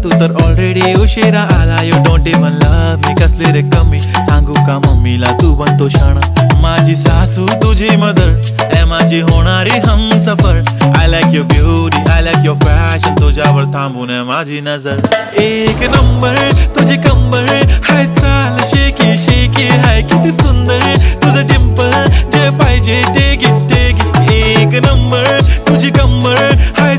तू तर ऑलरेडी उशिरा आला. You don't even love me, कसली रे कमी सांगू का मम्मीला तू बनतो क्षण. माझी सासू तुझी मदर, ए माझी होणारी Humsafar. I like your beauty, I like your fashion, तुझ्यावर थांबून आहे माझी नजर. एक नंबर तुझी कंबर हाय, चाल शेकी शेकी हाय, किती सुंदर तुझं डिंपल, जे पाहिजे ते घे ते घे. एक नंबर तुझी कंबर हाय